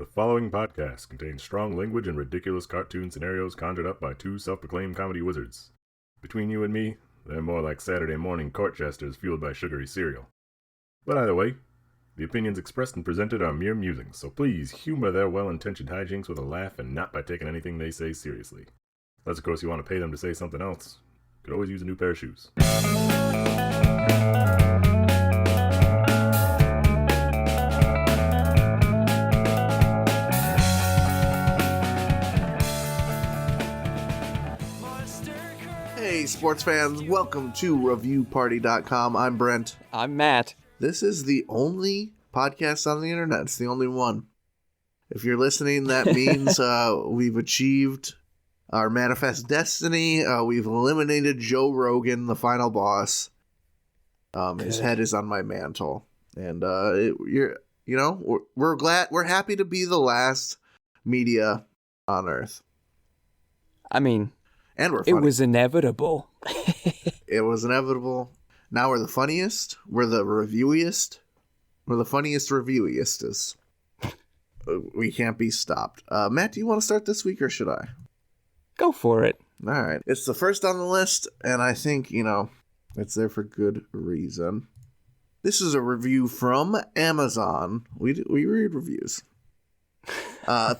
The following podcast contains strong language and ridiculous cartoon scenarios conjured up by two self-proclaimed comedy wizards. Between you and me, they're more like Saturday morning court jesters fueled by sugary cereal. But either way, the opinions expressed and presented are mere musings, so please humor their well-intentioned hijinks with a laugh and not by taking anything they say seriously. Unless, of course, you want to pay them to say something else. Could always use a new pair of shoes. Hey sports fans, welcome to ReviewParty.com. I'm Brent. I'm Matt. This is the only podcast on the internet. It's the only one. If you're listening, that means we've achieved our manifest destiny. We've eliminated Joe Rogan, the final boss. His head is on my mantle. And we're happy to be the last media on Earth. I mean, and we're funny. It was inevitable. It was inevitable. Now we're the funniest. We're the reviewiest. We're the funniest reviewiestest. We can't be stopped. Matt, do you want to start this week or should I? Go for it. All right. It's the first on the list, and I think, it's there for good reason. This is a review from Amazon. We read reviews.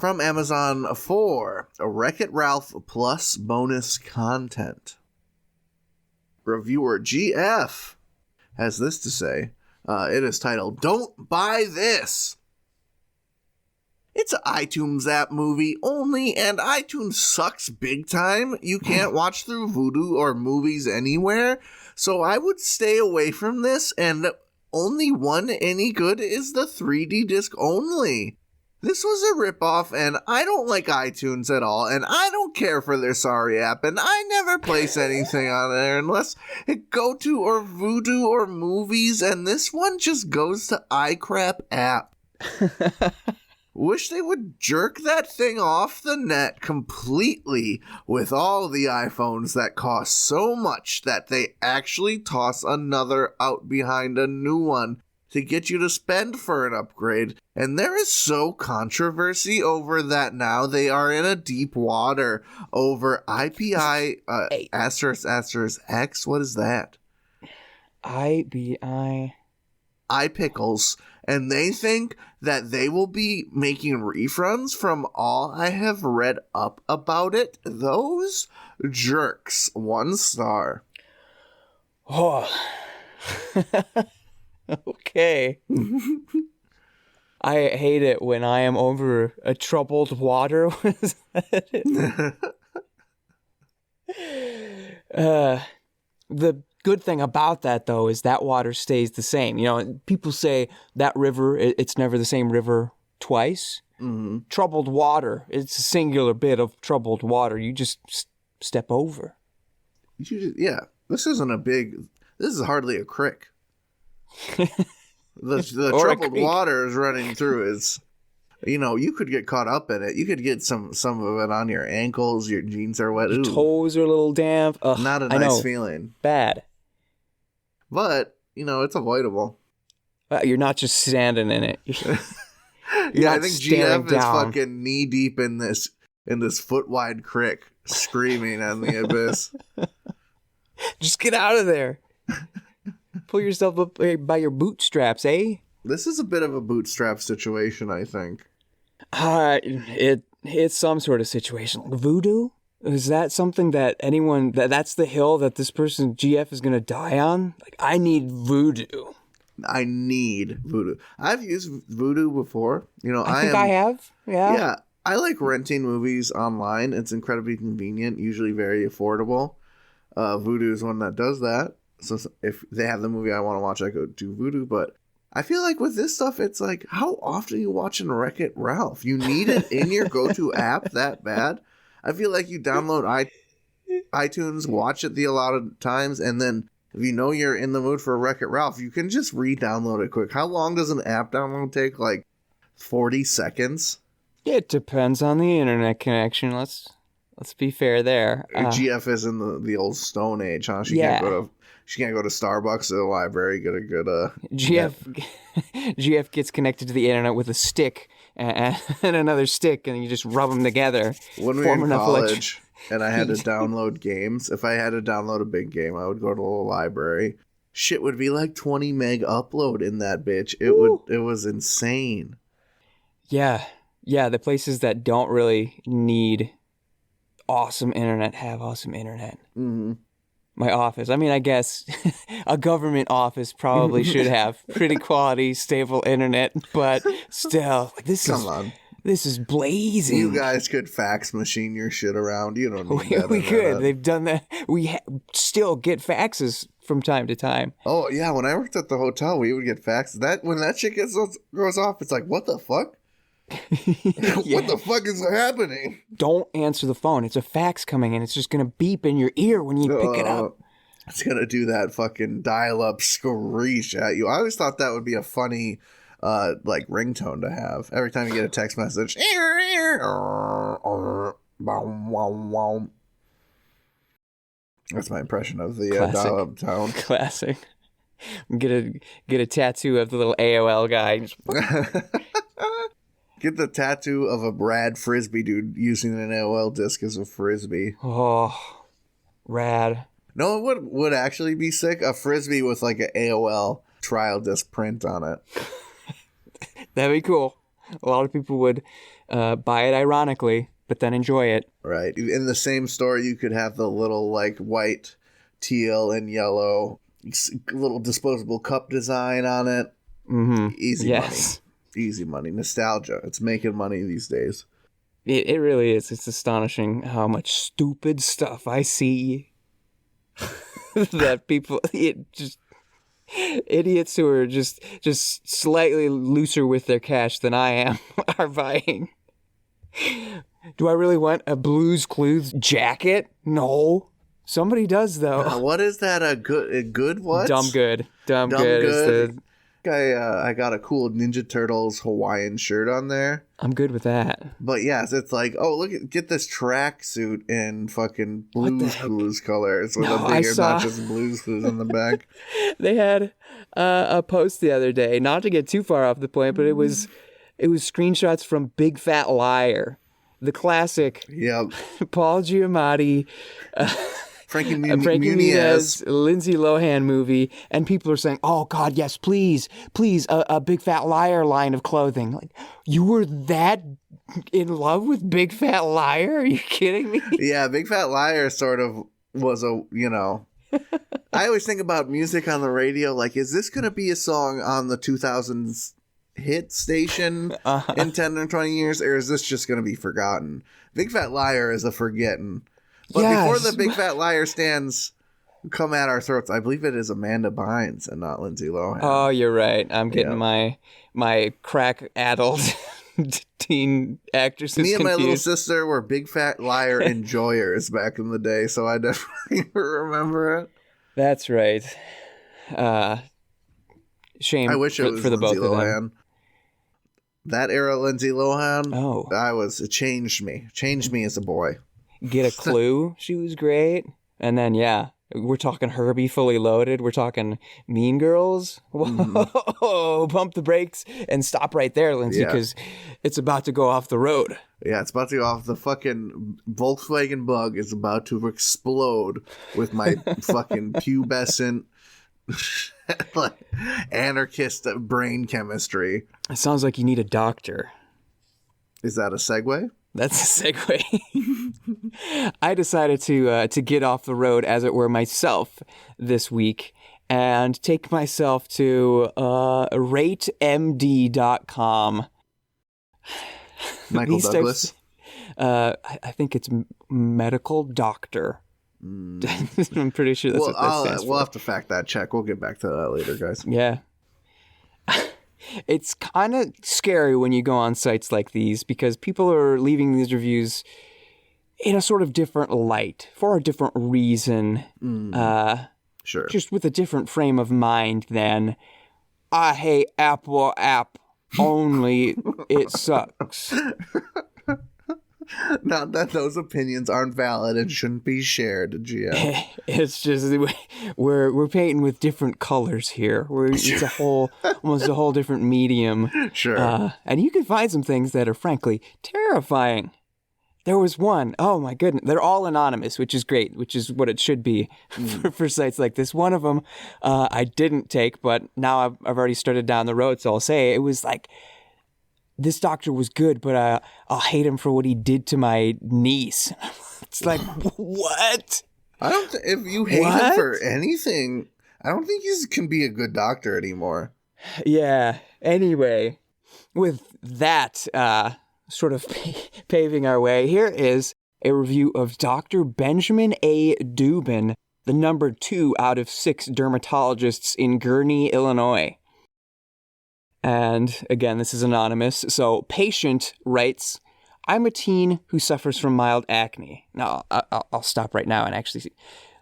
From Amazon for Wreck-It Ralph Plus bonus content. Reviewer GF has this to say. It is titled, "Don't Buy This." It's an iTunes app movie only, and iTunes sucks big time. You can't watch through Vudu or movies anywhere, so I would stay away from this, and only one any good is the 3D disc only. This was a ripoff, and I don't like iTunes at all, and I don't care for their sorry app, and I never place anything on there unless it go to or Vudu or movies, and this one just goes to iCrap app. Wish they would jerk that thing off the net completely with all the iPhones that cost so much that they actually toss another out behind a new one to get you to spend for an upgrade. And there is so controversy over that now. They are in a deep water over IPI **X. What is that? IBI. iPickles. And they think that they will be making refunds. From all I have read up about it, those jerks. 1 star. Oh. Okay. I hate it when I am over a troubled water. Was that it? The good thing about that, though, is that water stays the same. People say that river, it's never the same river twice. Mm-hmm. Troubled water, it's a singular bit of troubled water. You just step over. This is hardly a crick. The troubled water is running through is, you could get caught up in it. You could get some of it on your ankles, your jeans are wet. Your toes are a little damp. Ugh, not a nice feeling. Bad. But, it's avoidable. You're not just standing in it. Yeah, I think GF is fucking knee deep in this foot wide crick, screaming on the abyss. Just get out of there. Pull yourself up by your bootstraps, eh? This is a bit of a bootstrap situation, I think. It's some sort of situation. Voodoo? Is that something that that's the hill that this person, GF, is going to die on? Like, I need voodoo. I need voodoo. I've used voodoo before. I think I have. Yeah. Yeah. I like renting movies online. It's incredibly convenient, usually very affordable. Voodoo is one that does that. So if they have the movie I want to watch, I go do Vudu. But I feel like with this stuff, it's like, how often are you watching Wreck-It Ralph? You need it in your go-to app that bad? I feel like you download iTunes, watch it the allotted times, and then if you're in the mood for Wreck-It Ralph, you can just re-download it quick. How long does an app download take? Like 40 seconds? It depends on the internet connection. Let's be fair there. GF is in the old Stone Age, huh? She can't go to Starbucks or the library, get a good... GF gets connected to the internet with a stick and another stick, and you just rub them together. When we were in college and I had to download games, if I had to download a big game, I would go to the library. Shit would be like 20 meg upload in that bitch. It was insane. Yeah. The places that don't really need awesome internet have awesome internet. Mm-hmm. My office. I mean, I guess a government office probably should have pretty quality, stable internet, but still, like, this is blazing. You guys could fax machine your shit around. You don't need that. We could. They've done that. We still get faxes from time to time. Oh, yeah. When I worked at the hotel, we would get faxes. When that shit goes off, it's like, what the fuck? Yeah. What the fuck is happening? Don't answer the phone. It's a fax coming in. It's just going to beep in your ear when you pick it up. It's going to do that fucking dial-up screech at you. I always thought that would be a funny like ringtone to have. Every time you get a text message. That's my impression of the dial-up tone. Classic. Get a tattoo of the little AOL guy. Get the tattoo of a Brad Frisbee dude using an AOL disc as a frisbee. Oh, rad. No, it would actually be sick. A frisbee with like an AOL trial disc print on it. That'd be cool. A lot of people would buy it ironically, but then enjoy it. Right. In the same store, you could have the little like white, teal, and yellow little disposable cup design on it. Mm-hmm. Easy money. Easy money. Nostalgia. It's making money these days. It really is. It's astonishing how much stupid stuff I see that people, idiots who are just slightly looser with their cash than I am are buying. Do I really want a Blue's Clues jacket? No. Somebody does, though. What is that? A good what? Dumb good. Dumb good. Is the... I got a cool Ninja Turtles Hawaiian shirt on there. I'm good with that. But yes, it's like, oh, get this tracksuit in fucking Blue's Clues colors with a big obnoxious Blue's Clues on the back. They had a post the other day, not to get too far off the point, but it was screenshots from Big Fat Liar, the classic. Yep. Paul Giamatti. Frankie Muniz, Lindsay Lohan movie, and people are saying, "Oh God, yes, please, a Big Fat Liar line of clothing." Like, you were that in love with Big Fat Liar? Are you kidding me? Yeah, Big Fat Liar sort of was I always think about music on the radio. Like, is this going to be a song on the 2000s hit station in 10 or 20 years, or is this just going to be forgotten? Big Fat Liar is a forgetting. But before the Big Fat Liar stands come at our throats, I believe it is Amanda Bynes and not Lindsay Lohan. Oh, you're right. I'm getting my crack-addled teen actresses Me and confused. my little sister were Big Fat Liar enjoyers back in the day, so I definitely remember it. That's right. Shame I wish it was for the Lindsay both of Lohan. them. That era Lindsay Lohan, it changed me as a boy. Get a Clue, she was great. And then, we're talking Herbie Fully Loaded. We're talking Mean Girls. Whoa, pump the brakes and stop right there, Lindsay, because it's about to go off the road. Yeah, it's about to go off. The fucking Volkswagen Bug is about to explode with my fucking pubescent like anarchist brain chemistry. It sounds like you need a doctor. Is that a segue? That's a segue. I decided to get off the road, as it were, myself this week and take myself to ratemd.com. Michael Douglas? I think it's medical doctor. I'm pretty sure that's what that stands for. We'll have to fact that check. We'll get back to that later, guys. Yeah. It's kind of scary when you go on sites like these because people are leaving these reviews in a sort of different light for a different reason. Sure. Just with a different frame of mind than, I hate Apple app only, it sucks. Not that those opinions aren't valid and shouldn't be shared, GM. It's just we're painting with different colors here. It's almost a whole different medium. Sure. And you can find some things that are frankly terrifying. There was one, oh my goodness, they're all anonymous, which is great, which is what it should be for sites like this. One of them I didn't take, but now I've already started down the road, so I'll say it was like, this doctor was good, but I'll hate him for what he did to my niece. It's like, what? I don't. If you hate him for anything, I don't think he can be a good doctor anymore. Yeah. Anyway, with that sort of paving our way, here is a review of Dr. Benjamin A. Dubin, the number 2 out of 6 dermatologists in Gurnee, Illinois. And again, this is anonymous. So, patient writes, I'm a teen who suffers from mild acne. Now, I'll stop right now and actually,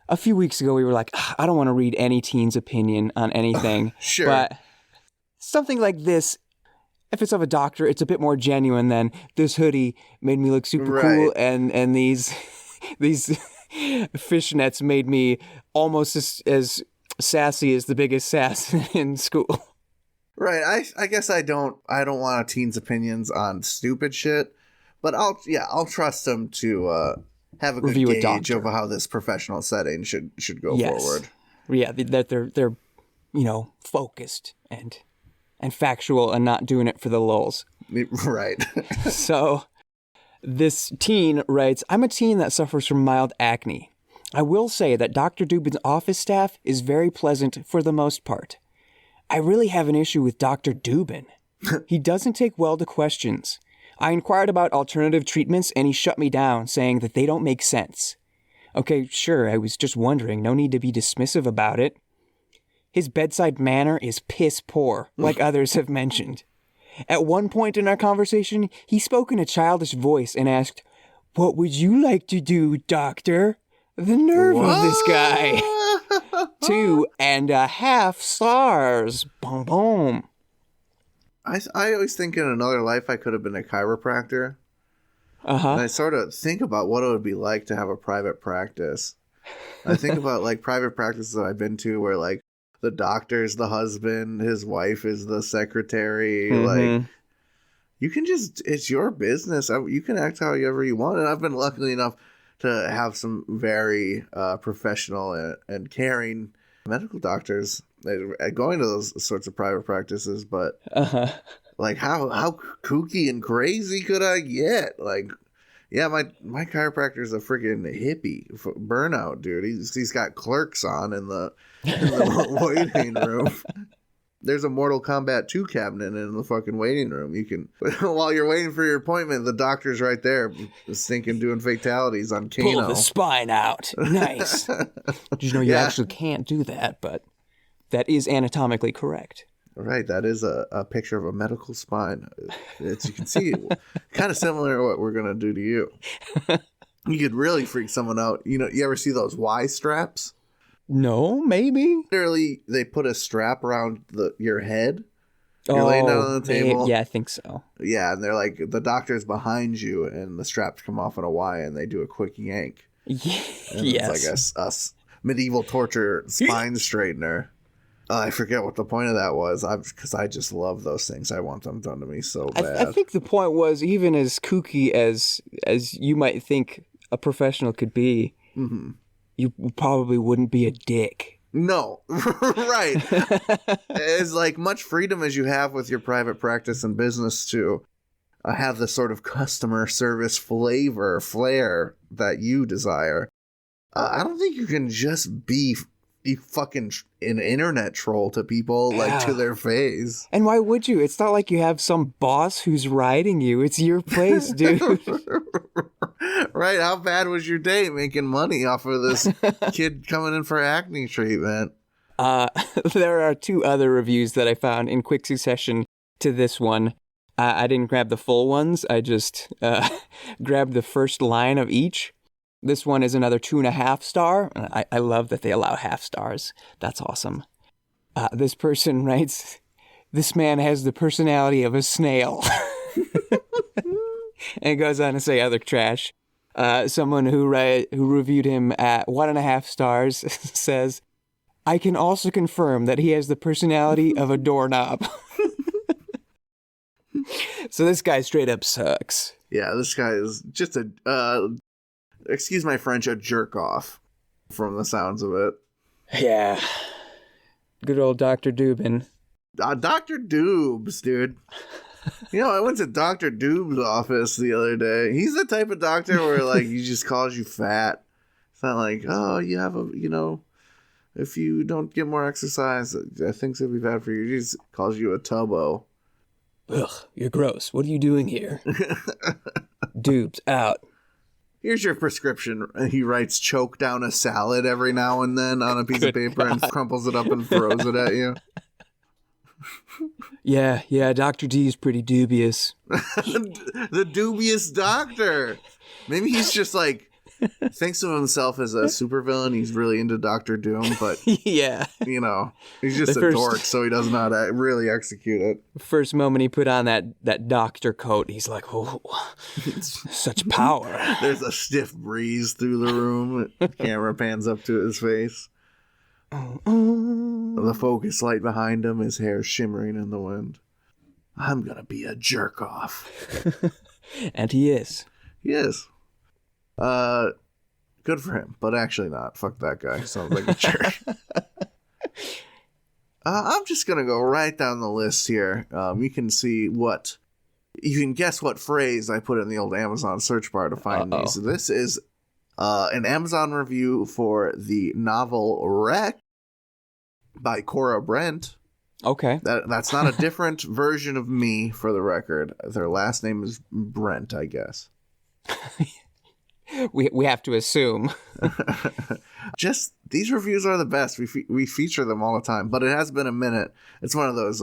a few weeks ago we were like, I don't want to read any teen's opinion on anything. Sure. But something like this, if it's of a doctor, it's a bit more genuine than this hoodie made me look super cool and these fishnets made me almost as sassy as the biggest sass in school. Right. I guess I don't want a teen's opinions on stupid shit, but I'll trust them to have a good gauge of how this professional setting should go forward. Yeah, that they're focused and factual and not doing it for the lulz. Right. So this teen writes, I'm a teen that suffers from mild acne. I will say that Dr. Dubin's office staff is very pleasant for the most part. I really have an issue with Dr. Dubin. He doesn't take well to questions. I inquired about alternative treatments and he shut me down, saying that they don't make sense. Okay, sure, I was just wondering. No need to be dismissive about it. His bedside manner is piss poor, like others have mentioned. At one point in our conversation, he spoke in a childish voice and asked, "What would you like to do, doctor?" The nerve of this guy. 2.5 stars. Boom, boom. I always think in another life I could have been a chiropractor. Uh-huh. And I sort of think about what it would be like to have a private practice. I think about like private practices that I've been to where like the doctor's the husband, his wife is the secretary. Like you can just, it's your business. You can act however you want. And I've been lucky enough to have some very professional and caring medical doctors going to those sorts of private practices. But like how kooky and crazy could I get? Like, yeah, my chiropractor is a freaking hippie burnout, dude. He's got clerks on in the waiting room. There's a Mortal Kombat 2 cabinet in the fucking waiting room. You can, while you're waiting for your appointment, the doctor's right there, thinking doing fatalities on Kano. Pull the spine out. Nice. Did you know you actually can't do that, but that is anatomically correct. Right, that is a picture of a medical spine. As you can see, kind of similar to what we're going to do to you. You could really freak someone out. You know, you ever see those Y straps? No, maybe. Literally, they put a strap around your head. You're laying down on the table. Yeah, I think so. Yeah, and they're like, the doctor's behind you, and the straps come off on a Y, and they do a quick yank. Yes. It's like a medieval torture spine straightener. I forget what the point of that was, because I just love those things. I want them done to me so bad. I think the point was, even as kooky as you might think a professional could be, you probably wouldn't be a dick. No, right. As like much freedom as you have with your private practice and business to have the sort of customer service flair that you desire. I don't think you can just be fucking an internet troll to people, like to their face. And why would you? It's not like you have some boss who's riding you. It's your place, dude. Right? How bad was your day making money off of this kid coming in for acne treatment? There are 2 other reviews that I found in quick succession to this one. I didn't grab the full ones. I just grabbed the first line of each. This one is another 2.5 star. I love that they allow half stars. That's awesome. This person writes, "This man has the personality of a snail." And goes on to say other trash. Someone who reviewed him at 1.5 stars says, I can also confirm that he has the personality of a doorknob. So this guy straight up sucks. Yeah, this guy is just excuse my French, a jerk off from the sounds of it. Yeah. Good old Dr. Dubin. Dr. Dubes, dude. You know, I went to Dr. Dubes' office the other day. He's the type of doctor where, like, he just calls you fat. It's not like, oh, you have if you don't get more exercise, things will be bad for you. He just calls you a tubbo. Ugh, you're gross. What are you doing here? Dubes, out. Here's your prescription. He writes choke down a salad every now and then on a piece of paper and crumples it up and throws it at you. Yeah, Dr. D is pretty dubious. The dubious doctor. Maybe he's just like, thinks of himself as a supervillain. He's really into Doctor Doom, but yeah, he's just a dork, so he doesn't know how to really execute it. First moment he put on that doctor coat, he's like, oh, such power. There's a stiff breeze through the room. The camera pans up to his face. The focus light behind him, his hair shimmering in the wind. I'm gonna be a jerk off. And he is. He is. Good for him, but actually not. Fuck that guy. Sounds like a jerk. I'm just gonna go right down the list here. You can guess what phrase I put in the old Amazon search bar to find these. So this is an Amazon review for the novel Wreck by Cora Brent. Okay. That's not a different version of me, for the record. Their last name is Brent, I guess. We have to assume. Just these reviews are the best. We feature them all the time, but it has been a minute. It's one of those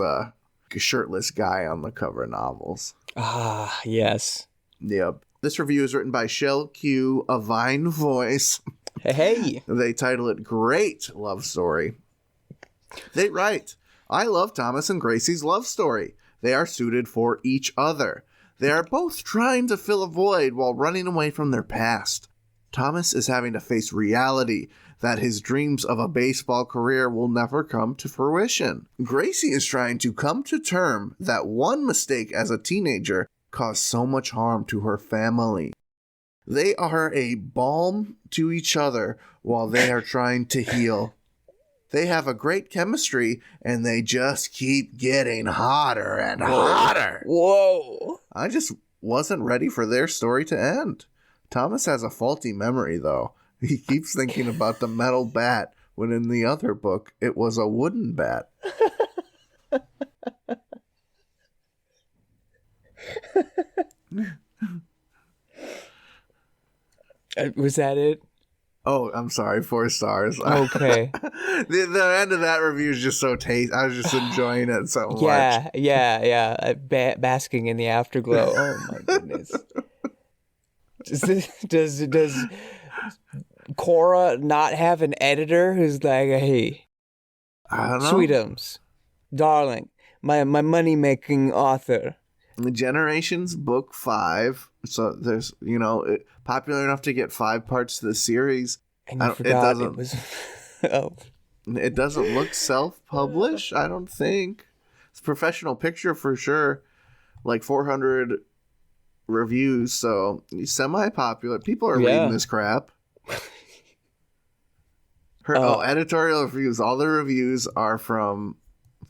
shirtless guy on the cover novels. Ah, yes. Yep. This review is written by Shell Q, A Vine Voice. Hey. They title it Great Love Story. They write, I love Thomas and Gracie's love story. They are suited for each other. They are both trying to fill a void while running away from their past. Thomas is having to face reality that his dreams of a baseball career will never come to fruition. Gracie is trying to come to terms that one mistake as a teenager caused so much harm to her family. They are a balm to each other while they are trying to heal. They have a great chemistry, and they just keep getting hotter and hotter. Whoa. I just wasn't ready for their story to end. Thomas has a faulty memory, though. He keeps thinking about the metal bat, when in the other book, it was a wooden bat. Was that it? Oh, I'm sorry, 4 stars. Okay. The end of that review is just so tasty. I was just enjoying it so much. Yeah. Basking in the afterglow. Oh my goodness. Does Cora not have an editor who's like, hey, I don't know. Sweetums, darling, my money-making author. Generations Book 5. So there's, popular enough to get 5 parts to the series. And you forgot it was... It doesn't look self-published, I don't think. It's a professional picture for sure. Like 400 reviews, so semi-popular. People are reading this crap. Editorial reviews. All the reviews are from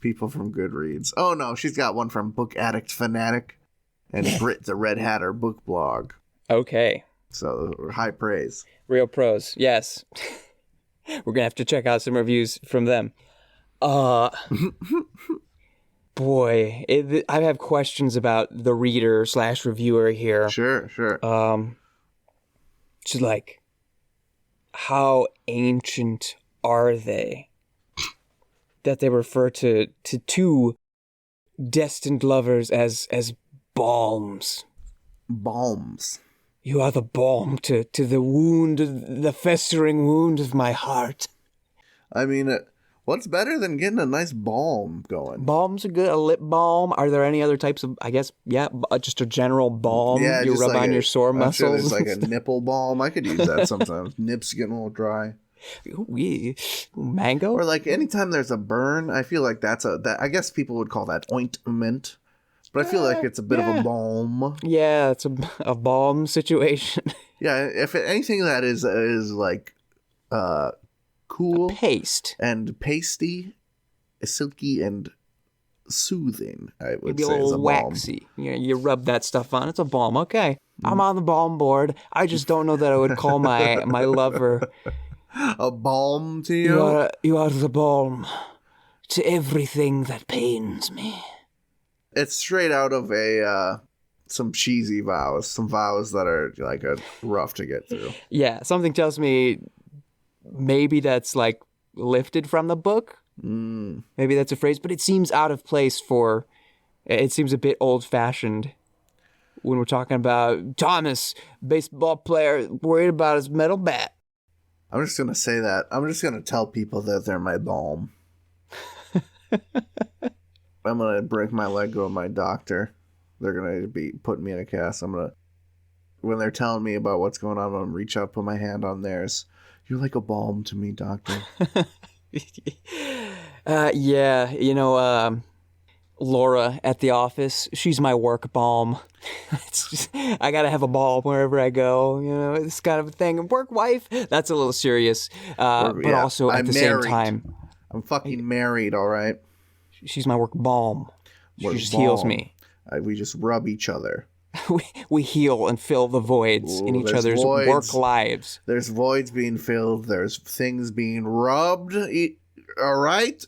people from Goodreads. Oh no, she's got one from Book Addict Fanatic and Brit the Red Hatter book blog. Okay. So high praise. Real pros, yes. We're gonna have to check out some reviews from them. Boy, I have questions about the reader/reviewer here. Sure. Just like, how ancient are they? That they refer to two destined lovers as balms. Balms. You are the balm to the wound, the festering wound of my heart. I mean, What's better than getting a nice balm going? Balms are good. A lip balm. Are there any other types of, I guess, just a just balm you just rub like on your sore I'm sure muscles? there's like a nipple balm. I could use that sometimes. Nips getting a little dry. Ooh, mango? Or like anytime there's a burn, I feel like that I guess people would call that ointment. But I feel like it's a bit of a balm. Yeah, it's a balm situation. Yeah, if anything that is like cool, Paste. and pasty, silky and soothing, I would Maybe say a is little a balm. waxy. You rub that stuff on. It's a balm. Okay. I'm on the balm board. I just don't know that I would call my lover. A balm to you? You are the balm to everything that pains me. It's straight out of some cheesy vows. Some vows that are like rough to get through. Yeah, something tells me maybe that's like lifted from the book. Maybe that's a phrase, but it seems out of place it seems a bit old-fashioned when we're talking about Thomas, baseball player, worried about his metal bat. I'm just going to say that. I'm just going to tell people that they're my balm. I'm going to break my leg, go to my doctor. They're going to be putting me in a cast. When they're telling me about what's going on, I'm going to reach out, put my hand on theirs. You're like a balm to me, doctor. Yeah, Laura at the office, she's my work balm. It's just, I gotta have a balm wherever I go, it's kind of a thing. Work wife, that's a little serious, but also at the same time. I'm fucking married, all right? She's my work balm. She just heals me. We just rub each other. we heal and fill the voids in each other's work lives. There's voids being filled. There's things being rubbed. All right?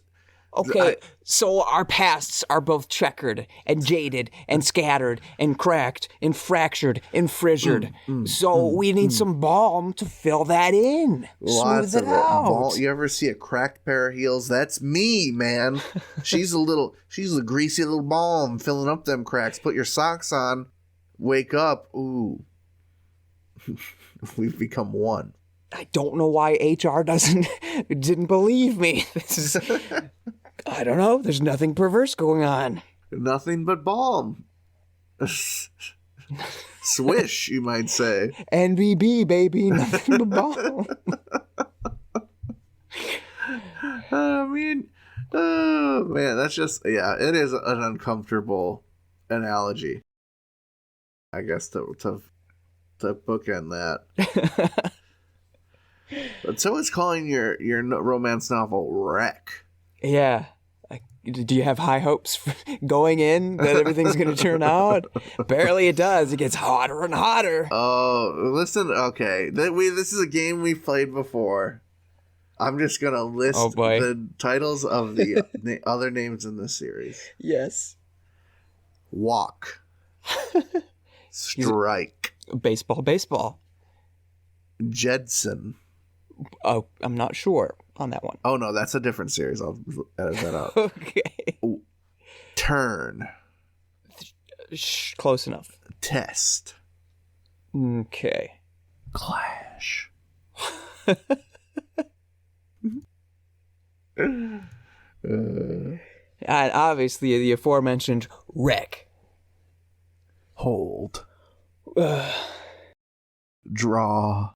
Okay, so our pasts are both checkered and jaded and scattered and cracked and fractured and fissured. So we need some balm to fill that in. Lots Smooth it of out. You ever see a cracked pair of heels? That's me, man. She's a greasy little balm filling up them cracks. Put your socks on. Wake up. Ooh. We've become one. I don't know why HR didn't believe me. I don't know. There's nothing perverse going on. Nothing but balm. Swish, you might say. NBB, baby. Nothing but balm. Oh, man, that's just, it is an uncomfortable analogy. I guess to bookend that. But so is calling your romance novel Wreck. Yeah. Do you have high hopes for going in that everything's going to turn out? Apparently it does. It gets hotter and hotter. Oh, listen. Okay. This is a game we've played before. I'm just going to list the titles of the other names in this series. Yes. Walk. Strike. Baseball. Jedson. Oh, I'm not sure on that one. Oh, no, that's a different series. I'll edit that out. Okay. Turn. Close enough. Test. Okay. Clash. And obviously the aforementioned Wreck. Hold. Draw.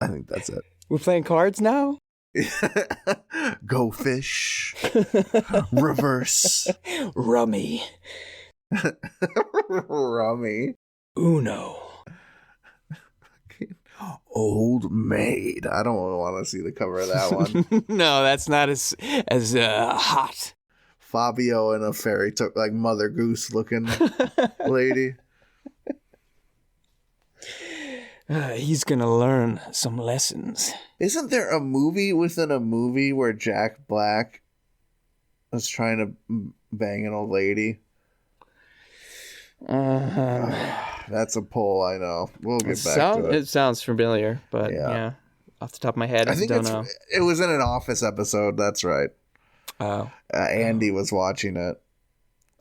I think that's it. We're playing cards now? Go fish. Reverse. Rummy. Rummy. Uno. Old Maid. I don't want to see the cover of that one. No, that's not as hot. Fabio and a fairy like Mother Goose looking lady. He's gonna learn some lessons. Isn't there a movie within a movie where Jack Black is trying to bang an old lady? That's a poll, I know. We'll get back to it. It sounds familiar, but yeah, off the top of my head, I don't know. It was in an Office episode, that's right. Oh. Andy was watching it.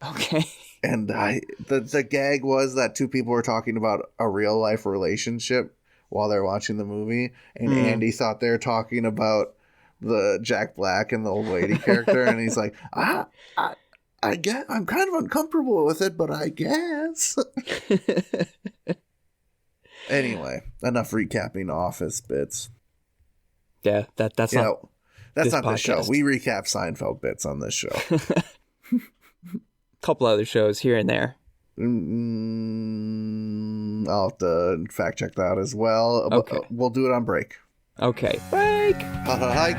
Okay. And the gag was that two people were talking about a real life relationship while they're watching the movie, and Andy thought they were talking about the Jack Black and the old lady character, and he's like, I guess I'm kind of uncomfortable with it, but I guess. Anyway, enough recapping Office bits. Yeah, that's not. That's this not the show. podcast. We recap Seinfeld bits on this show. Couple other shows here and there. I'll have to fact check that as well. Okay. We'll do it on break. Okay. Break. Hi.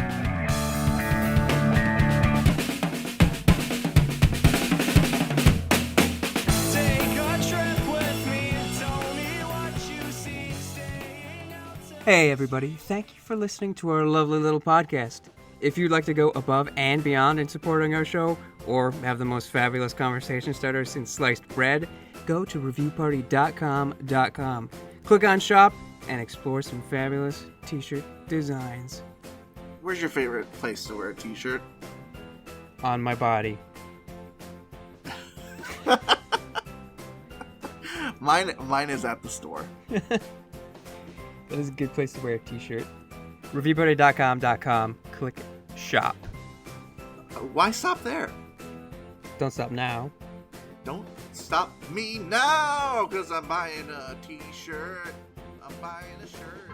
Hey everybody, thank you for listening to our lovely little podcast. If you'd like to go above and beyond in supporting our show, or have the most fabulous conversation starter since sliced bread, go to reviewparty.com. Click on shop and explore some fabulous t-shirt designs. Where's your favorite place to wear a t-shirt? On my body. Mine is at the store. That is a good place to wear a t-shirt. Reviewparty.com. Click shop. Why stop there? Don't stop now. Don't stop me now, because I'm buying a t-shirt. I'm buying a shirt.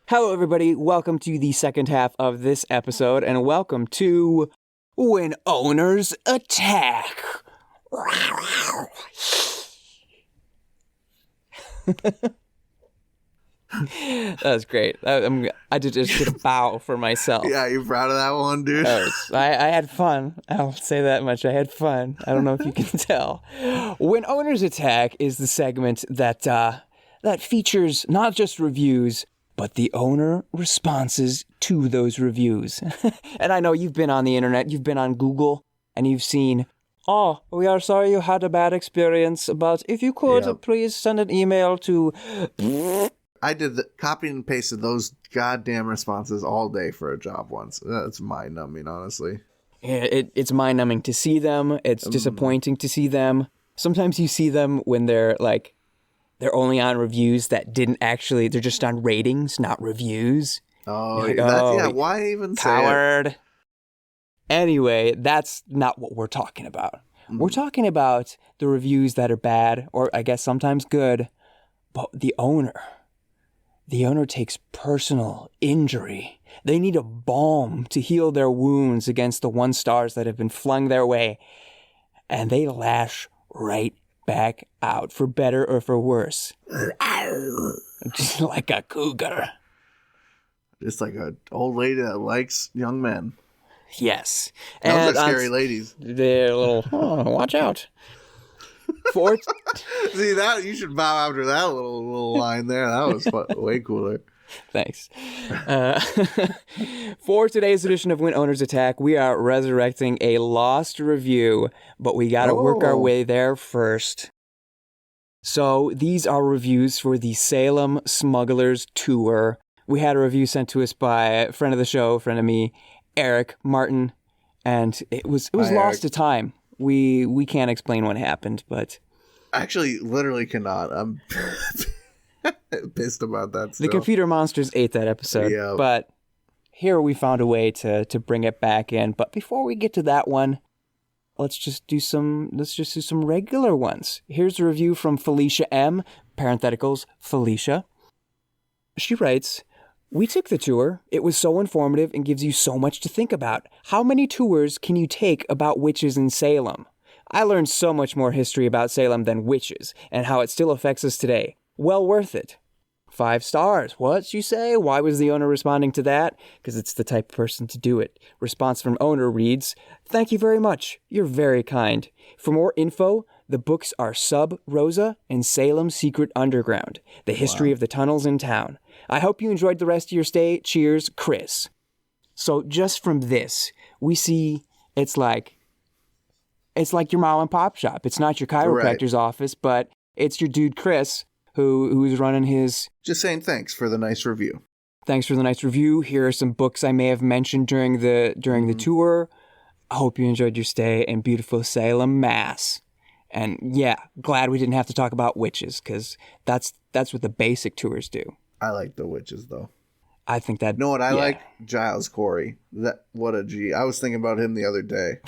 Hello everybody, welcome to the second half of this episode, and welcome to When Owners Attack. That was great. I just did a bow for myself. Yeah, you proud of that one, dude? I had fun. I'll say that much. I had fun. I don't know if you can tell. When Owners Attack is the segment that features not just reviews, but the owner responses to those reviews. And I know you've been on the internet, you've been on Google, and you've seen, "Oh, we are sorry you had a bad experience, but if you could, please send an email to..." I did the copy and pasted those goddamn responses all day for a job once. That's mind-numbing, honestly. Yeah, it's mind-numbing to see them. It's disappointing to see them. Sometimes you see them when they're only on reviews that didn't actually, they're just on ratings, not reviews. Oh, like, why even say coward. it? Anyway, that's not what we're talking about. We're talking about the reviews that are bad, or I guess sometimes good, but the owner takes personal injury. They need a balm to heal their wounds against the 1 stars that have been flung their way, and they lash right back out, for better or for worse. Just like a cougar. Just like an old lady that likes young men. Yes. Those And are scary ladies. They're a little, watch out. See, that you should bow after that little line there. That was way cooler. Thanks. For today's edition of When Owners Attack, we are resurrecting a lost review, but we got to work our way there first. So these are reviews for the Salem Smugglers Tour. We had a review sent to us by a friend of the show, friend of me, Eric Martin, and it was lost Eric. to time. We can't explain what happened, but Actually, literally cannot. I'm pissed about that still. the computer monsters ate that episode. Yeah. But here we found a way to bring it back in. But before we get to that one, let's just do some regular ones. Here's a review from Felicia M. Parentheticals, Felicia. She writes, "We took the tour. It was so informative and gives you so much to think about. How many tours can you take about witches in Salem? I learned so much more history about Salem than witches and how it still affects us today. Well worth it. 5 stars. What you say? Why was the owner responding to that? Because it's the type of person to do it. Response from owner reads, "Thank you very much. You're very kind. For more info, the books are Sub Rosa and Salem Secret Underground, the history of the tunnels in town. I hope you enjoyed the rest of your stay. Cheers, Chris." So just from this, we see it's like your mom and pop shop. It's not your chiropractor's office, but it's your dude Chris who's running his... Just saying thanks for the nice review. Thanks for the nice review. Here are some books I may have mentioned during the tour. I hope you enjoyed your stay in beautiful Salem, Mass. And yeah, glad we didn't have to talk about witches, because that's what the basic tours do. I like the witches, though. I think that... You know what I like? Giles Corey. What a G. I was thinking about him the other day.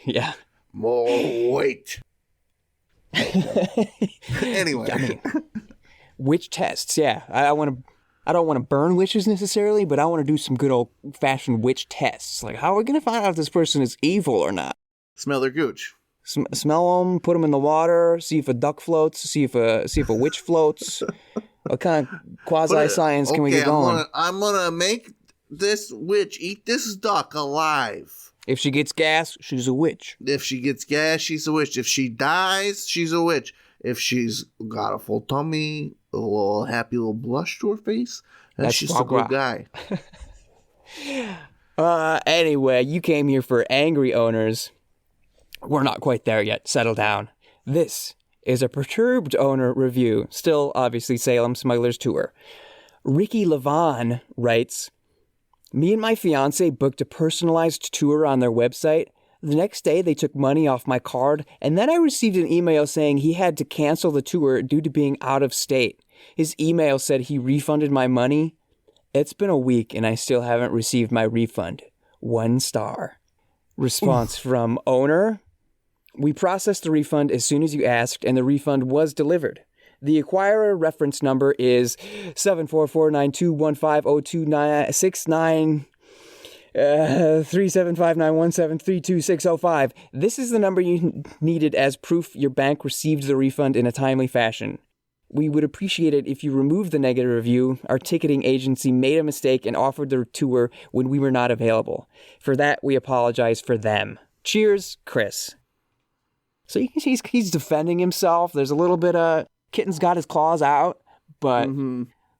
Yeah. More weight. Anyway. I mean, witch tests, yeah. I don't want to burn witches necessarily, but I want to do some good old-fashioned witch tests. Like, how are we going to find out if this person is evil or not? Smell their gooch. Smell them, put them in the water, see if a duck floats, see if a witch floats. What kind of quasi-science can we get going? I'm gonna make this witch eat this duck alive. If she gets gas, she's a witch. If she gets gas, she's a witch. If she dies, she's a witch. If she's got a full tummy, a little happy little blush to her face, that's just a good guy. Anyway, you came here for angry owners. We're not quite there yet. Settle down. This is a perturbed owner review. Still, obviously, Salem Smugglers Tour. Ricky Levon writes, me and my fiance booked a personalized tour on their website. The next day, they took money off my card, and then I received an email saying he had to cancel the tour due to being out of state. His email said he refunded my money. It's been a week, and I still haven't received my refund. 1 star. Response from owner. We processed the refund as soon as you asked, and the refund was delivered. The acquirer reference number is 74492150269 37591732605. This is the number you needed as proof your bank received the refund in a timely fashion. We would appreciate it if you removed the negative review. Our ticketing agency made a mistake and offered the tour when we were not available. For that, we apologize for them. Cheers, Chris. So you can see he's defending himself. There's a little bit of kitten's got his claws out, but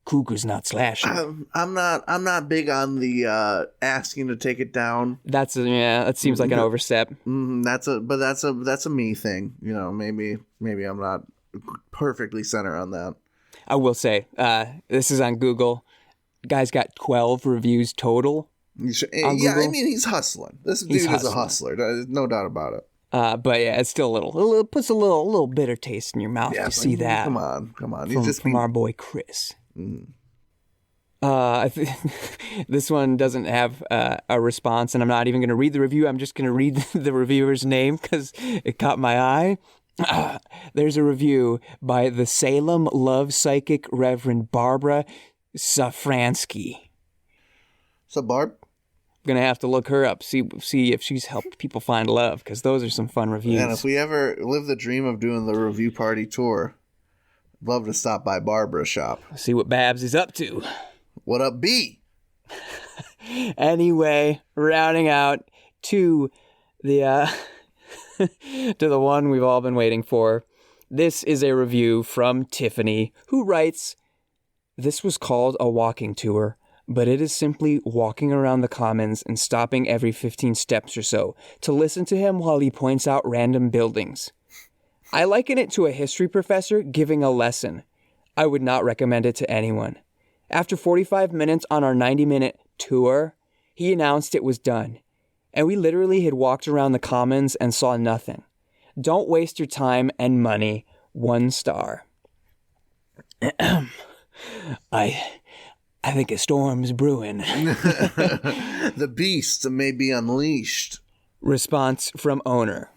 Cougar's not slashing. I'm not big on the asking to take it down. That seems like an overstep. That's a me thing. You know, maybe I'm not perfectly center on that. I will say, this is on Google. Guy's got 12 reviews total. Yeah, I mean, he's hustling. This dude is a hustler. There's no doubt about it. But yeah, it's still puts a little bitter taste in your mouth to see that. Come on. From our boy Chris. This one doesn't have a response, and I'm not even going to read the review. I'm just going to read the reviewer's name because it caught my eye. There's a review by the Salem Love Psychic Reverend Barbara Safransky. So, Barb? I'm going to have to look her up, see if she's helped people find love, because those are some fun reviews. And if we ever live the dream of doing the review party tour, I'd love to stop by Barbara's shop. See what Babs is up to. What up, B? Anyway, rounding out to the to the one we've all been waiting for. This is a review from Tiffany, who writes, "This was called a walking tour, but it is simply walking around the commons and stopping every 15 steps or so to listen to him while he points out random buildings. I liken it to a history professor giving a lesson. I would not recommend it to anyone. After 45 minutes on our 90-minute tour, he announced it was done, and we literally had walked around the commons and saw nothing. Don't waste your time and money. 1 star. I think a storm's brewing." The beast may be unleashed. Response from owner.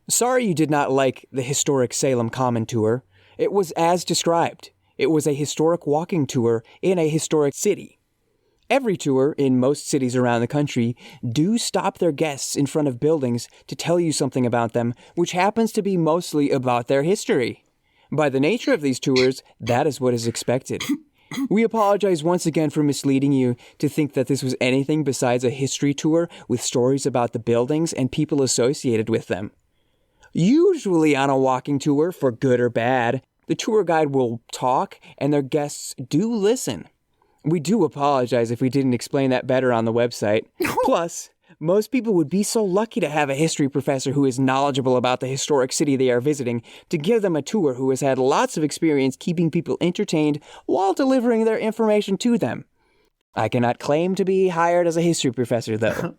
Sorry you did not like the historic Salem Common Tour. It was as described. It was a historic walking tour in a historic city. Every tour in most cities around the country do stop their guests in front of buildings to tell you something about them, which happens to be mostly about their history. By the nature of these tours, that is what is expected. We apologize once again for misleading you to think that this was anything besides a history tour with stories about the buildings and people associated with them. Usually on a walking tour, for good or bad, the tour guide will talk and their guests do listen. We do apologize if we didn't explain that better on the website. Plus, most people would be so lucky to have a history professor who is knowledgeable about the historic city they are visiting to give them a tour who has had lots of experience keeping people entertained while delivering their information to them. I cannot claim to be hired as a history professor, though.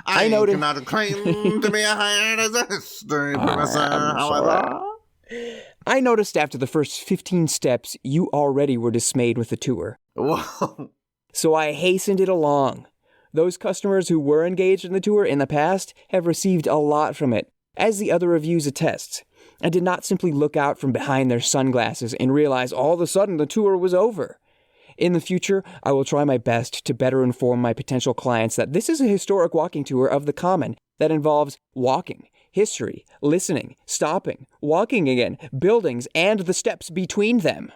I cannot claim to be hired as a history professor, however. I noticed after the first 15 steps, you already were dismayed with the tour. Whoa. So I hastened it along. Those customers who were engaged in the tour in the past have received a lot from it, as the other reviews attest, and did not simply look out from behind their sunglasses and realize all of a sudden the tour was over. In the future, I will try my best to better inform my potential clients that this is a historic walking tour of the Common that involves walking, history, listening, stopping, walking again, buildings, and the steps between them.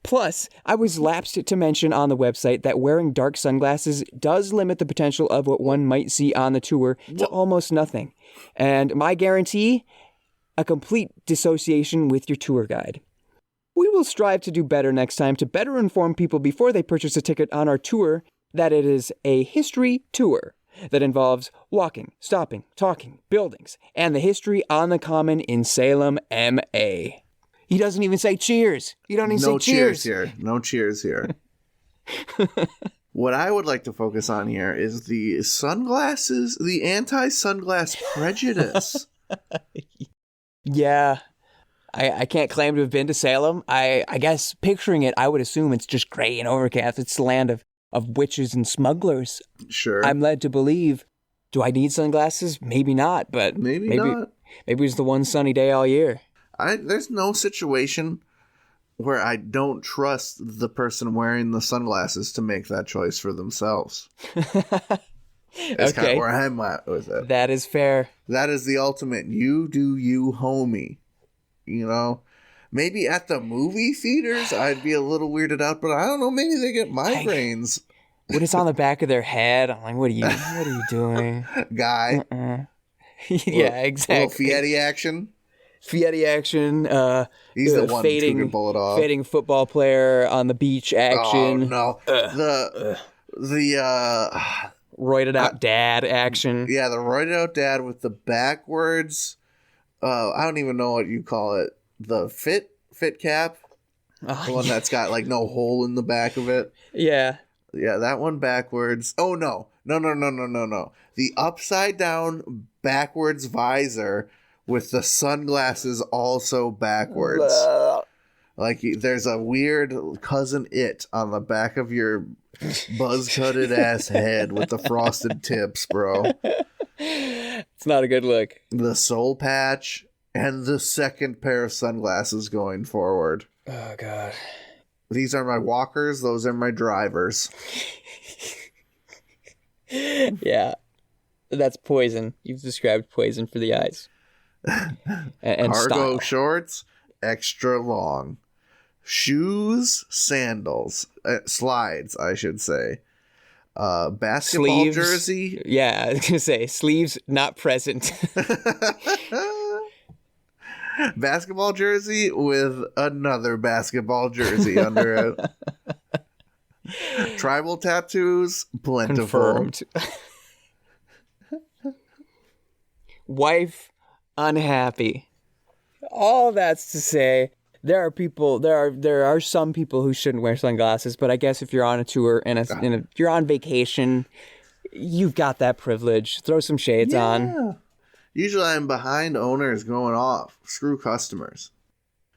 Plus, I was lapsed to mention on the website that wearing dark sunglasses does limit the potential of what one might see on the tour to almost nothing. And my guarantee, a complete dissociation with your tour guide. We will strive to do better next time to better inform people before they purchase a ticket on our tour that it is a history tour that involves walking, stopping, talking, buildings, and the history on the Common in Salem, MA. He doesn't even say cheers. You don't even say cheers. No cheers here. What I would like to focus on here is the sunglasses, the anti-sunglass prejudice. Yeah. I can't claim to have been to Salem. I guess picturing it, I would assume it's just gray and overcast. It's the land of witches and smugglers. Sure. I'm led to believe. Do I need sunglasses? Maybe not, but maybe not. Maybe it's the one sunny day all year. There's no situation where I don't trust the person wearing the sunglasses to make that choice for themselves. That's kind of where I'm at with it. That is fair. That is the ultimate you do you, homie. You know? Maybe at the movie theaters, I'd be a little weirded out, but I don't know, maybe they get migraines. When it's on the back of their head, I'm like, what are you doing? Guy. Yeah, exactly. Little Fieri action. He's the one who can pull it off. Fading football player on the beach action. Oh, no. The roided out dad action. Yeah, the roided out dad with the backwards, I don't even know what you call it. The fit cap. The one that's got like no hole in the back of it. Yeah. Yeah, that one backwards. Oh, no. The upside down backwards visor with the sunglasses also backwards. Like there's a weird cousin It on the back of your buzz-cutted ass head with the frosted tips, bro. It's not a good look. The soul patch and the second pair of sunglasses going forward. Oh, God. These are my walkers. Those are my drivers. Yeah. That's poison. You've described poison for the eyes. And cargo style. Shorts, extra long. Shoes, sandals. Slides, I should say. Basketball Sleeves. Jersey. Yeah, I was going to say, sleeves not present. Basketball jersey with another basketball jersey under it. Tribal tattoos, plentiful. Confirmed. Wife, unhappy. All that's to say, there are some people who shouldn't wear sunglasses, but I guess if you're on a tour and you're on vacation, you've got that privilege. Throw some shades on. Usually I'm behind owners going off. Screw customers.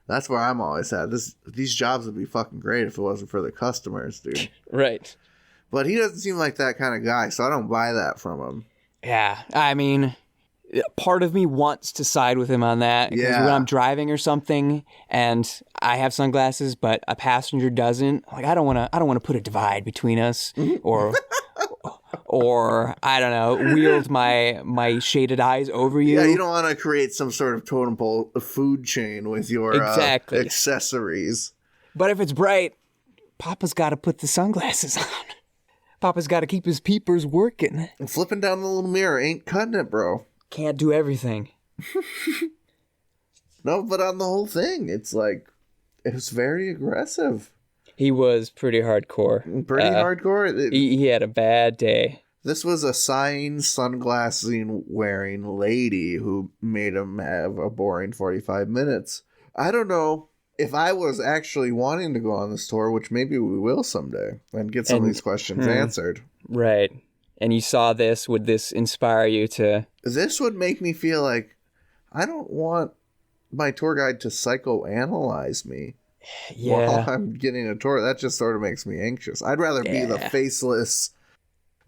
That's where I'm always at. These jobs would be fucking great if it wasn't for the customers, dude. Right. But he doesn't seem like that kind of guy, so I don't buy that from him. Yeah, I mean, part of me wants to side with him on that. Because when I'm driving or something and I have sunglasses, but a passenger doesn't, like I don't want to put a divide between us, or I don't know, wield my shaded eyes over you. Yeah, you don't want to create some sort of totem pole food chain with your accessories. But if it's bright, Papa's got to put the sunglasses on. Papa's got to keep his peepers working. And flipping down the little mirror ain't cutting it, bro. Can't do everything. No, but on the whole thing, it's like, it was very aggressive. He was pretty hardcore. Hardcore? He had a bad day. This was a signed sunglasses wearing lady who made him have a boring 45 minutes. I don't know if I was actually wanting to go on this tour, which maybe we will someday, and get some of these questions answered. Right. And you saw this, would this inspire you to... This would make me feel like I don't want my tour guide to psychoanalyze me Yeah. while I'm getting a tour. That just sort of makes me anxious. I'd rather be the faceless,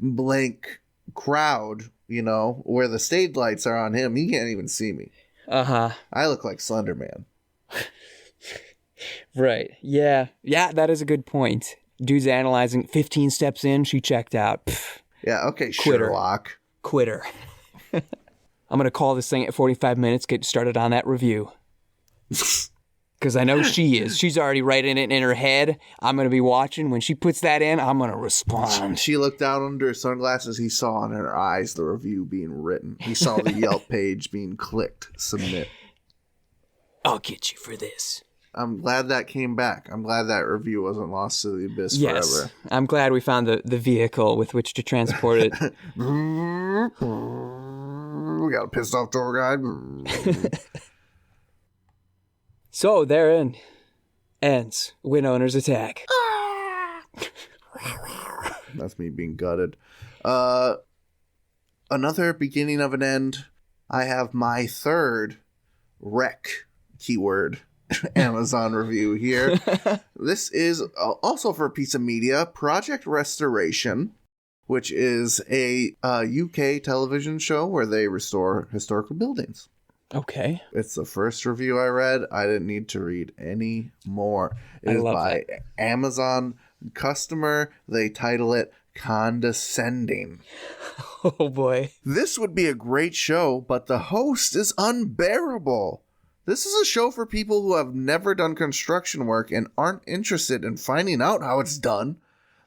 blank crowd, where the stage lights are on him. He can't even see me. Uh-huh. I look like Slender Man. Right. Yeah. Yeah, that is a good point. Dude's analyzing. 15 steps in, she checked out. Pfft, Yeah, okay, Quitter. Sherlock. quitter. I'm going to call this thing at 45 minutes, get started on that review. Because I know she is. She's already writing it in her head. I'm going to be watching. When she puts that in, I'm going to respond. She looked down under her sunglasses. He saw in her eyes the review being written. He saw the Yelp page being clicked. Submit. I'll get you for this. I'm glad that came back. I'm glad that review wasn't lost to the abyss Yes. forever. I'm glad we found the vehicle with which to transport it. We got a pissed off tour guide. So therein ends Windowner's attack. That's me being gutted. Another beginning of an end. I have my third rec keyword Amazon review here. This is also for a piece of media, Project Restoration, which is a UK television show where they restore historical buildings. Okay. It's the first review I read. I didn't need to read any more. It is by Amazon customer. They title it Condescending. Oh boy. This would be a great show, but the host is unbearable. This is a show for people who have never done construction work and aren't interested in finding out how it's done.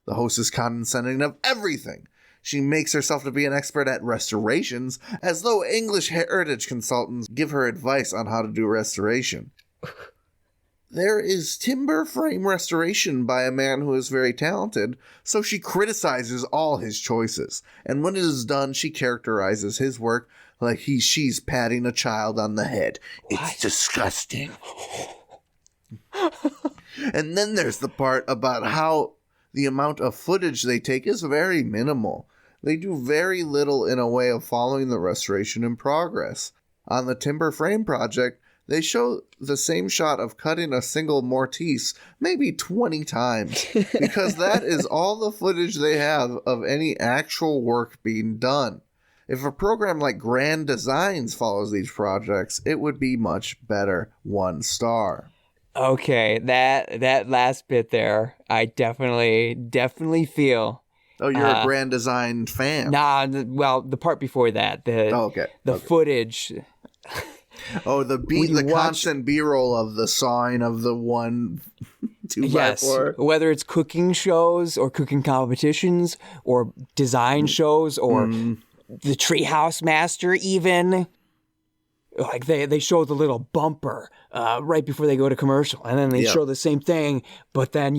The host is condescending of everything. She makes herself to be an expert at restorations, as though English heritage consultants give her advice on how to do restoration. There is timber frame restoration by a man who is very talented, so she criticizes all his choices. And when it is done, she characterizes his work like she's patting a child on the head. It's disgusting. And then there's the part about how the amount of footage they take is very minimal. They do very little in a way of following the restoration in progress. On the timber frame project, they show the same shot of cutting a single mortise maybe 20 times, because that is all the footage they have of any actual work being done. If a program like Grand Designs follows these projects, it would be much better. 1 star. Okay, that last bit there, I definitely feel. Oh, you're a Grand Design fan. Nah, well, the part before that, the footage. Oh, the constant B-roll of the sawing of the 1 2x4. Yes, whether it's cooking shows or cooking competitions or design shows or the Treehouse Master even. Like they show the little bumper right before they go to commercial, and then they show the same thing, but then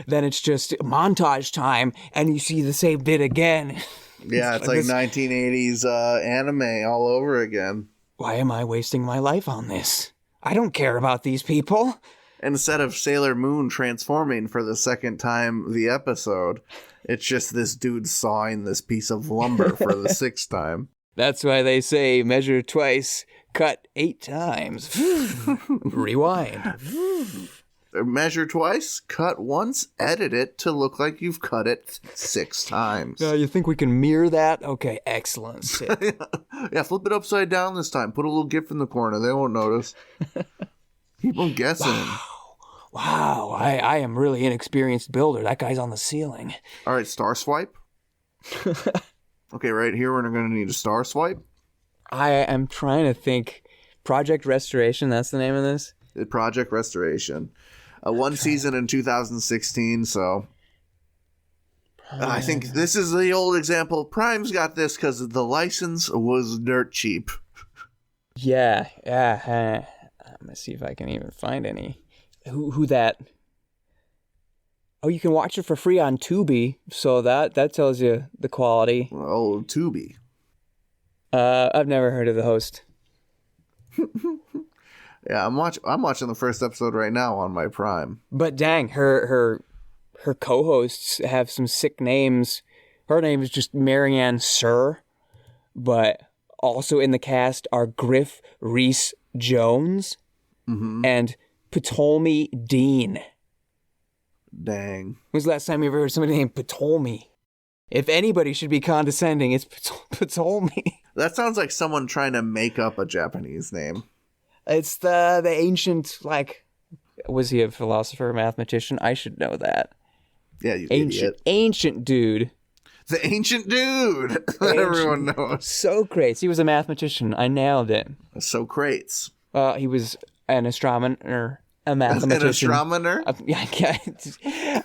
then it's just montage time, and you see the same bit again. Yeah, it's like 1980s anime all over again. Why am I wasting my life on this? I don't care about these people. Instead of Sailor Moon transforming for the second time the episode, it's just this dude sawing this piece of lumber for the 6th time. That's why they say measure twice, cut 8 times. Rewind. Measure twice, cut once, edit it to look like you've cut it 6 times. You think we can mirror that? Okay, excellent. Sick. Yeah, flip it upside down this time. Put a little GIF in the corner. They won't notice. Keep on guessing. Wow, I am really inexperienced builder. That guy's on the ceiling. All right, star swipe. Okay, right here we're going to need a star swipe. I am trying to think. Project Restoration, that's the name of this? Project Restoration. One season in 2016, so I think this is the old example. Prime's got this because the license was dirt cheap. Yeah. I'm going to see if I can even find any. Who that... Oh, you can watch it for free on Tubi, so that tells you the quality. Oh, Tubi. I've never heard of the host. Yeah, I'm watching the first episode right now on my Prime. But dang, her co-hosts have some sick names. Her name is just Marianne Sir, but also in the cast are Griff Rhys Jones and Ptolemy Dean. Dang. When was the last time you ever heard somebody named Ptolemy? If anybody should be condescending, it's Ptolemy. That sounds like someone trying to make up a Japanese name. It's the ancient, like, was he a philosopher, mathematician? I should know that. Yeah, you idiot. Ancient dude. The ancient dude that everyone knows. Socrates. He was a mathematician. I nailed it. Socrates. He was an astronomer, a mathematician. An astronomer?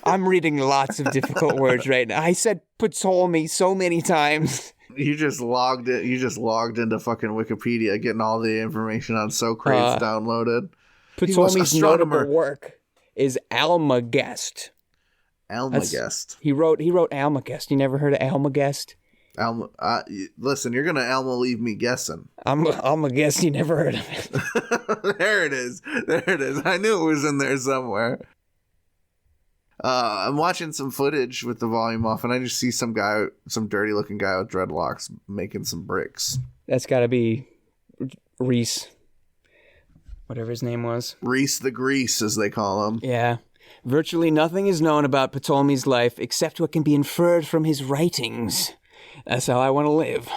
I'm reading lots of difficult words right now. I said Ptolemy so many times. You just logged it. You just logged into fucking Wikipedia, getting all the information on Socrates downloaded. Ptolemy's notable work is Almagest. Almagest. He wrote Almagest. You never heard of Almagest? Listen, you're gonna leave me guessing. Almagest. You never heard of it? There it is. I knew it was in there somewhere. I'm watching some footage with the volume off, and I just see some dirty looking guy with dreadlocks making some bricks. That's got to be Reese, whatever his name was. Reese the Grease, as they call him. Yeah. Virtually nothing is known about Ptolemy's life except what can be inferred from his writings. That's how I want to live.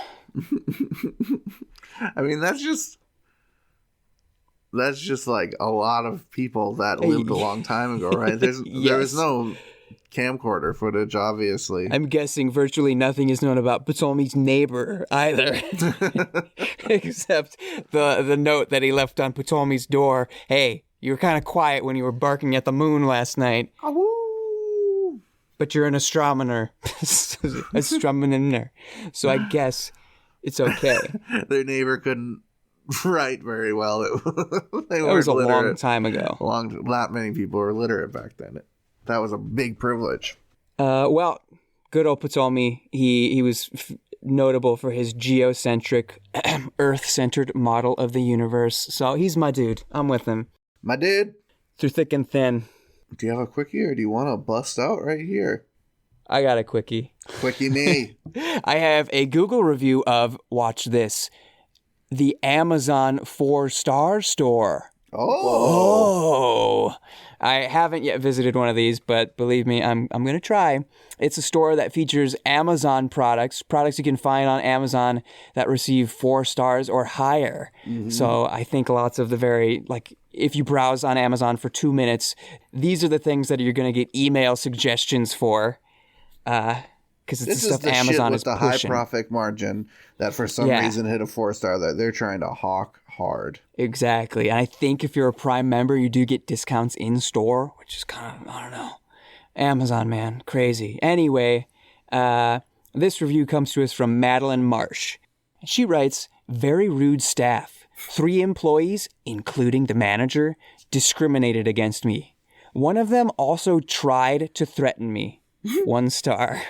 I mean, that's just like a lot of people that lived a long time ago, right? There was no camcorder footage, obviously. I'm guessing virtually nothing is known about Ptolemy's neighbor either, except the note that he left on Ptolemy's door. Hey, you were kind of quiet when you were barking at the moon last night. Awoo. But you're an astronomer. So I guess it's okay. Their neighbor couldn't write very well. That was a long time ago. Not many people were literate back then. That was a big privilege. Well, good old Ptolemy. He was notable for his geocentric, Earth-centered model of the universe. So he's my dude. I'm with him. My dude. Through thick and thin. Do you have a quickie, or do you want to bust out right here? I got a quickie. Quickie me. I have a Google review of, watch this, the Amazon 4-star store. Oh. I haven't yet visited one of these, but believe me, I'm going to try. It's a store that features Amazon products you can find on Amazon that receive 4 stars or higher. Mm-hmm. So I think lots of the if you browse on Amazon for 2 minutes, these are the things that you're going to get email suggestions for. Because it's the stuff Amazon is pushing. This is the high profit margin that for some reason hit a 4-star that they're trying to hawk hard. Exactly. And I think if you're a Prime member, you do get discounts in store, which is kind of, I don't know. Amazon, man. Crazy. Anyway, this review comes to us from Madeline Marsh. She writes, very rude staff. 3 employees, including the manager, discriminated against me. One of them also tried to threaten me. 1 star.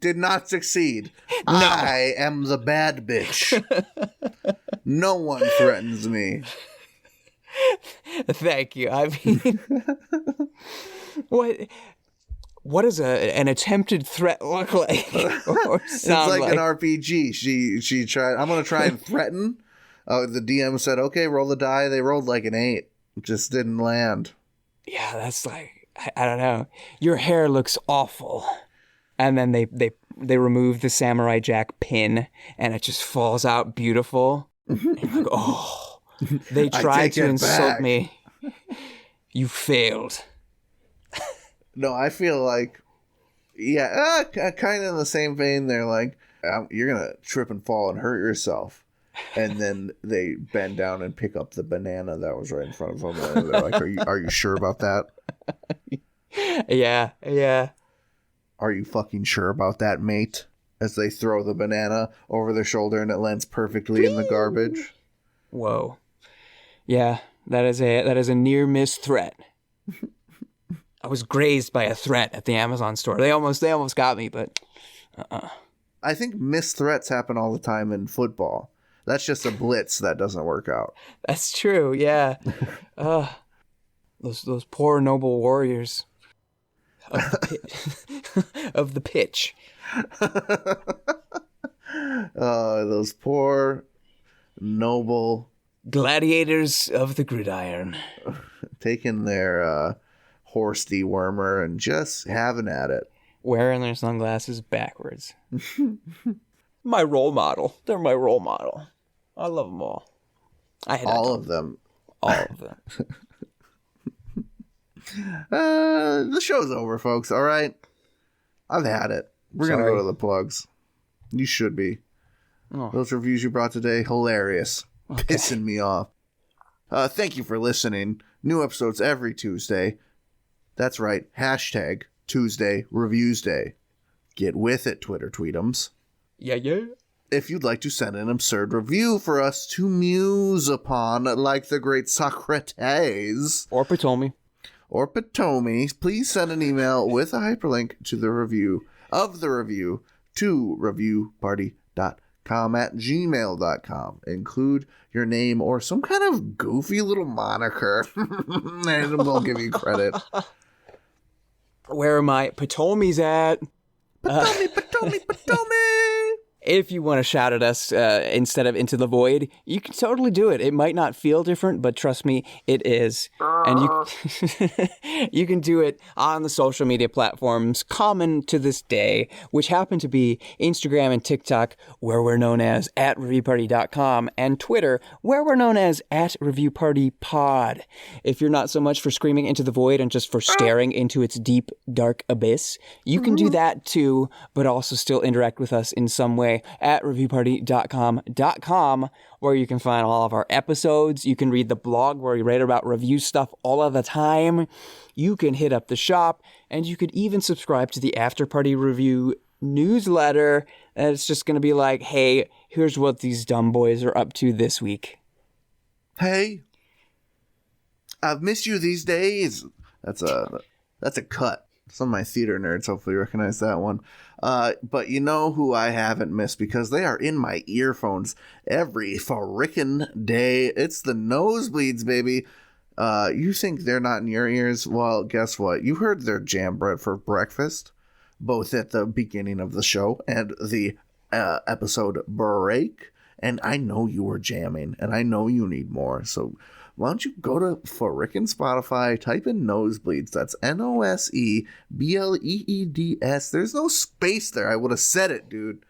Did not succeed. No. I am the bad bitch. No one threatens me. Thank you. I mean, what does an attempted threat look like? Or it's sound like an RPG. She tried. I'm gonna try and threaten. The DM said, "Okay, roll the die." They rolled like an 8. Just didn't land. Yeah, that's like, I don't know. Your hair looks awful. And then they remove the Samurai Jack pin, and it just falls out beautiful. And you're like, oh, they tried to insult me. You failed. No, I feel like, kind of in the same vein. They're like, you're going to trip and fall and hurt yourself. And then they bend down and pick up the banana that was right in front of them. And they're like, are you sure about that? Yeah. Are you fucking sure about that, mate? As they throw the banana over their shoulder and it lands perfectly in the garbage. Whoa. Yeah, that is a near miss threat. I was grazed by a threat at the Amazon store. They almost got me, but I think missed threats happen all the time in football. That's just a blitz that doesn't work out. That's true, yeah. Those poor noble warriors of the pitch. Those poor noble, gladiators of the gridiron, taking their horse dewormer and just having at it. wearing their sunglasses backwards. My role model. They're my role model. I love them all. All of them. All of them. The show's over, folks. All right. I've had it. We're going to go to the plugs. You should be. Oh. Those reviews you brought today, hilarious. Okay. Pissing me off. Thank you for listening. New episodes every Tuesday. That's right. Hashtag Tuesday Reviews Day. Get with it, Twitter tweetums. Yeah. If you'd like to send an absurd review for us to muse upon, like the great Socrates. Or Potomi. Please send an email with a hyperlink to the review to reviewparty.com at gmail.com. Include your name or some kind of goofy little moniker, and we'll give you credit. Where are my Potomis at? Potomi! If you want to shout at us instead of into the void, you can totally do it. It might not feel different, but trust me, it is. And you can do it on the social media platforms common to this day, which happen to be Instagram and TikTok, where we're known as @reviewparty.com, and Twitter, where we're known as @reviewpartypod. If you're not so much for screaming into the void and just for staring into its deep, dark abyss, you can do that too, but also still interact with us in some way at reviewparty.com, where you can find all of our episodes. You can read the blog where we write about review stuff all of the time. You can hit up the shop, and you could even subscribe to the After Party Review newsletter. And it's just going to be like, hey, here's what these dumb boys are up to this week. Hey, I've missed you these days. That's a cut. Some of my theater nerds hopefully recognize that one. But you know who I haven't missed, because they are in my earphones every frickin' day. It's the Nosebleeds, baby. You think they're not in your ears? Well, guess what? You heard their jam bread for breakfast, both at the beginning of the show and the episode break. And I know you were jamming, and I know you need more. So why don't you go to frickin' Spotify, type in Nosebleeds. That's Nosebleeds. There's no space there. I would have said it, dude.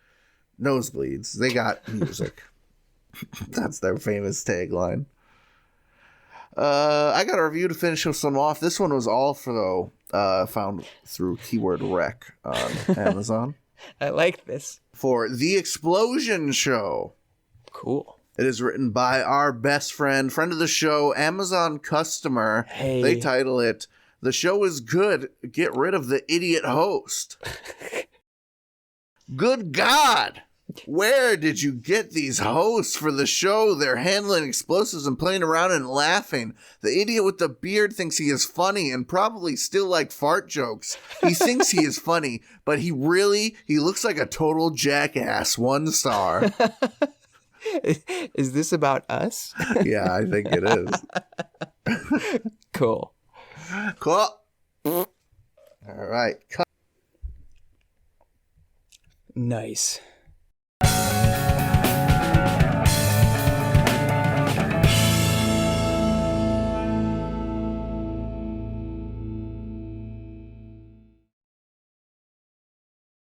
Nosebleeds. They got music. That's their famous tagline. I got a review to finish this one off. This one was all for found through keyword rec on Amazon. I like this. For The Explosion Show. Cool. It is written by our best friend of the show, Amazon customer. Hey. They title it, "The Show is Good, Get Rid of the Idiot Host." Good God! Where did you get these hosts for the show? They're handling explosives and playing around and laughing. The idiot with the beard thinks he is funny and probably still like fart jokes. He thinks he is funny, but he looks like a total jackass. 1 star. Is this about us? Yeah, I think it is. Cool. All right. Nice.